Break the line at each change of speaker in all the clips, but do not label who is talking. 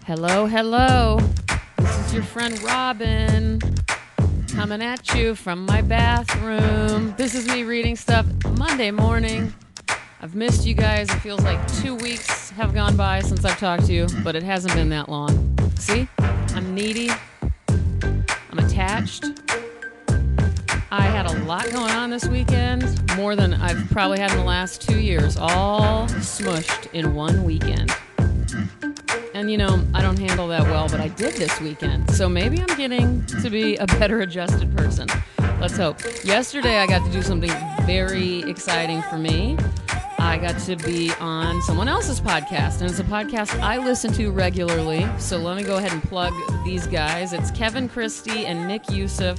Hello, hello. This is your friend Robin coming at you from my bathroom. This is me reading stuff Monday morning. I've missed you guys. It feels like 2 weeks have gone by since I've talked to you, but it hasn't been that long. See? I'm needy. I'm attached. I had a lot going on this weekend, more than I've probably had in the last 2 years, all smushed in one weekend. And, you know, I don't handle that well, but I did this weekend. So maybe I'm getting to be a better adjusted person. Let's hope. Yesterday, I got to do something very exciting for me. I got to be on someone else's podcast, and it's a podcast I listen to regularly. So let me go ahead and plug these guys. It's Kevin Christie and Nick Youssef,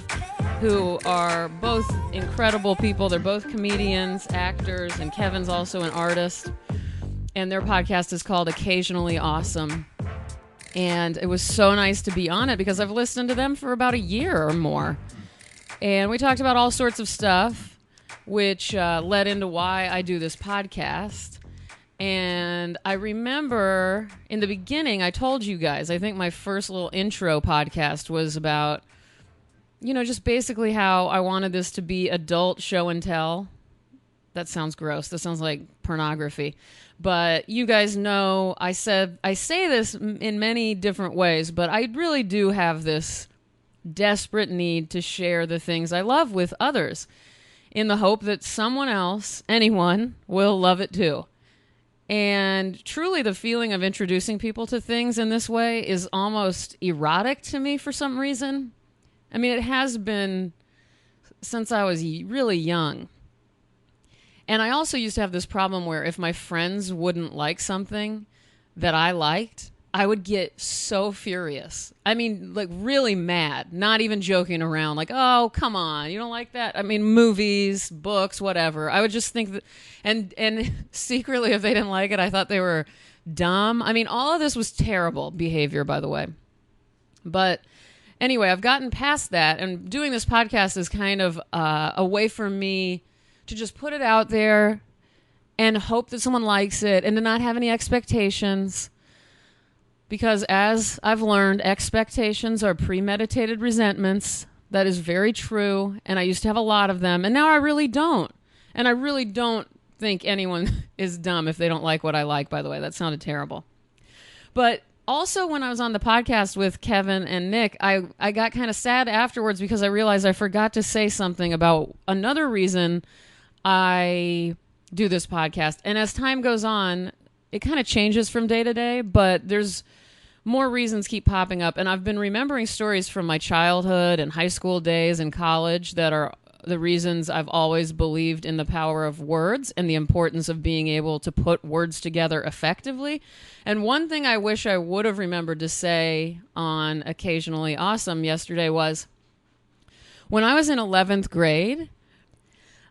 who are both incredible people. They're both comedians, actors, and Kevin's also an artist. And their podcast is called Occasionally Awesome. And it was so nice to be on it because I've listened to them for about a year or more. And we talked about all sorts of stuff, which led into why I do this podcast. And I remember in the beginning, I told you guys, I think my first little intro podcast was about, you know, just basically how I wanted this to be adult show and tell. That sounds gross. That sounds like pornography. But you guys know I say this in many different ways, but I really do have this desperate need to share the things I love with others in the hope that someone else, anyone, will love it too. And truly the feeling of introducing people to things in this way is almost erotic to me for some reason. I mean, it has been since I was really young. And I also used to have this problem where if my friends wouldn't like something that I liked, I would get so furious. I mean, like really mad, not even joking around. Like, oh, come on, you don't like that? I mean, movies, books, whatever. I would just think that, and secretly, if they didn't like it, I thought they were dumb. I mean, all of this was terrible behavior, by the way. But anyway, I've gotten past that, and doing this podcast is kind of a way for me to just put it out there and hope that someone likes it and to not have any expectations. Because as I've learned, expectations are premeditated resentments. That is very true. And I used to have a lot of them. And now I really don't. And I really don't think anyone is dumb if they don't like what I like, by the way. That sounded terrible. But also when I was on the podcast with Kevin and Nick, I got kind of sad afterwards because I realized I forgot to say something about another reason I do this podcast. And as time goes on, it kind of changes from day to day, but there's more reasons keep popping up. And I've been remembering stories from my childhood and high school days and college that are the reasons I've always believed in the power of words and the importance of being able to put words together effectively. And one thing I wish I would have remembered to say on Occasionally Awesome yesterday was, when I was in 11th grade,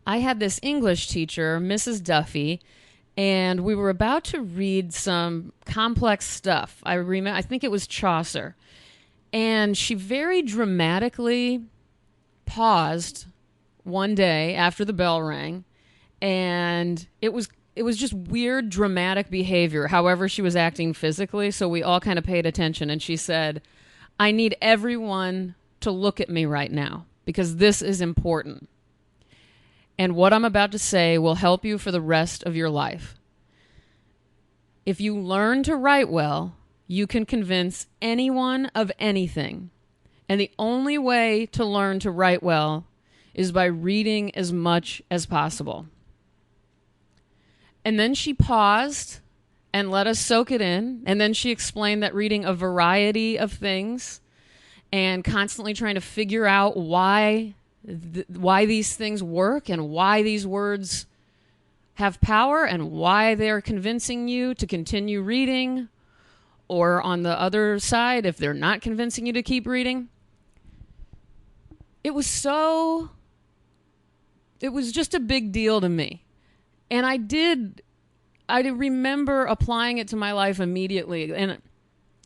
I had this English teacher, Mrs. Duffy, and we were about to read some complex stuff. I think it was Chaucer. And she very dramatically paused one day after the bell rang, and it was just weird, dramatic behavior, however she was acting physically, so we all kind of paid attention. And she said, "I need everyone to look at me right now, because this is important. And what I'm about to say will help you for the rest of your life. If you learn to write well, you can convince anyone of anything. And the only way to learn to write well is by reading as much as possible." And then she paused and let us soak it in. And then she explained that reading a variety of things and constantly trying to figure out why these things work and why these words have power and why they're convincing you to continue reading, or on the other side, if they're not convincing you to keep reading. It was just a big deal to me. And I remember applying it to my life immediately. And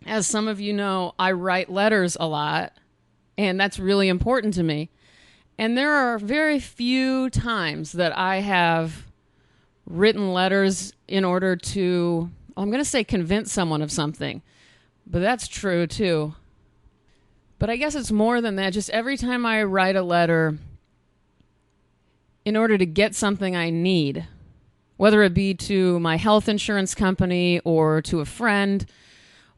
as some of you know, I write letters a lot, and that's really important to me. And there are very few times that I have written letters in order to, I'm going to say convince someone of something. But that's true too. But I guess it's more than that. Just every time I write a letter, in order to get something I need, whether it be to my health insurance company or to a friend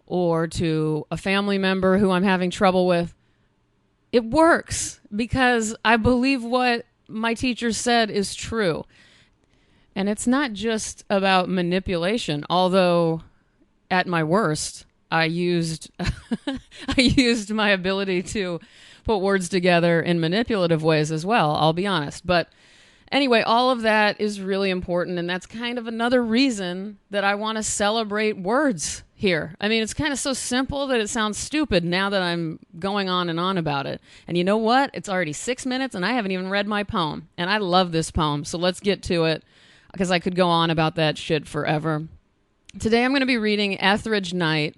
or to a family member who I'm having trouble with, it works because I believe what my teacher said is true. And it's not just about manipulation, although at my worst, I used my ability to put words together in manipulative ways as well, I'll be honest. But anyway, all of that is really important, and that's kind of another reason that I want to celebrate words here. I mean, it's kind of so simple that it sounds stupid now that I'm going on and on about it. And you know what? It's already 6 minutes, and I haven't even read my poem. And I love this poem, so let's get to it, because I could go on about that shit forever. Today I'm going to be reading Etheridge Night,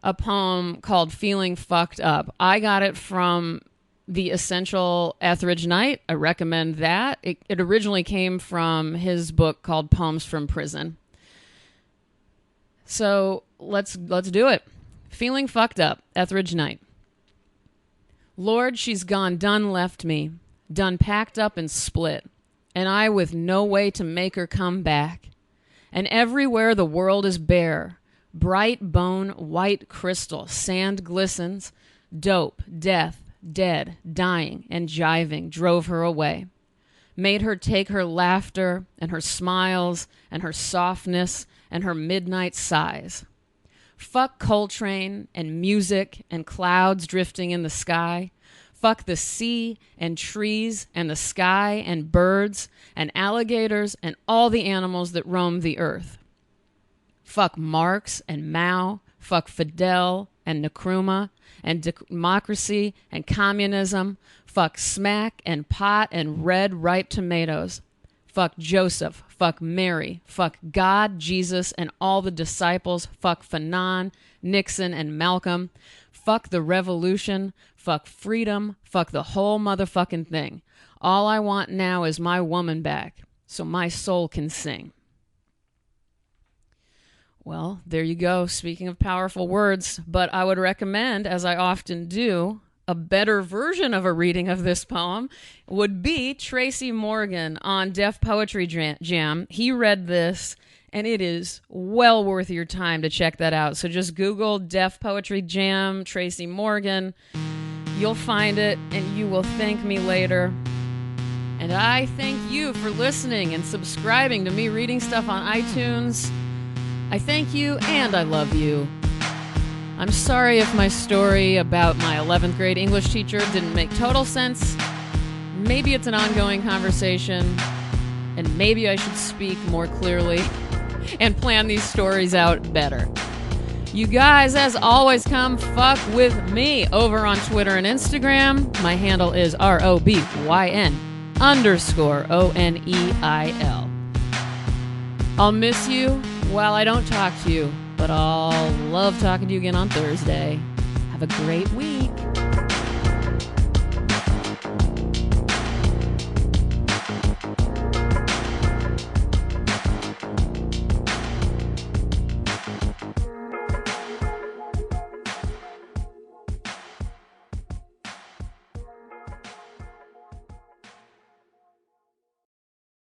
a poem called Feeling Fucked Up. I got it from the Essential Etheridge Night. I recommend that. It originally came from his book called Poems from Prison. So let's do it. Feeling Fucked Up, Etheridge Night. Lord, she's gone, done left me, done packed up and split, and I with no way to make her come back. And everywhere the world is bare, bright bone, white crystal, sand glistens, dope, death, dead, dying, and jiving drove her away. Made her take her laughter and her smiles and her softness and her midnight sighs. Fuck Coltrane and music and clouds drifting in the sky. Fuck the sea and trees and the sky and birds and alligators and all the animals that roam the earth. Fuck Marx and Mao. Fuck Fidel and Nkrumah and democracy and communism. Fuck smack and pot and red ripe tomatoes. Fuck Joseph. Fuck Mary. Fuck God, Jesus, and all the disciples. Fuck Fanon, Nixon, and Malcolm. Fuck the revolution. Fuck freedom. Fuck the whole motherfucking thing. All I want now is my woman back so my soul can sing. Well, there you go. Speaking of powerful words, but I would recommend, as I often do, a better version of a reading of this poem would be Tracy Morgan on Deaf Poetry Jam. He read this, and it is well worth your time to check that out. So just Google Deaf Poetry Jam, Tracy Morgan. You'll find it, and you will thank me later. And I thank you for listening and subscribing to me reading stuff on iTunes. I thank you, and I love you. I'm sorry if my story about my 11th grade English teacher didn't make total sense. Maybe it's an ongoing conversation, and maybe I should speak more clearly and plan these stories out better. You guys, as always, come fuck with me over on Twitter and Instagram. My handle is ROBYN_ONEIL. I'll miss you while I don't talk to you, but I'll love talking to you again on Thursday. Have a great week.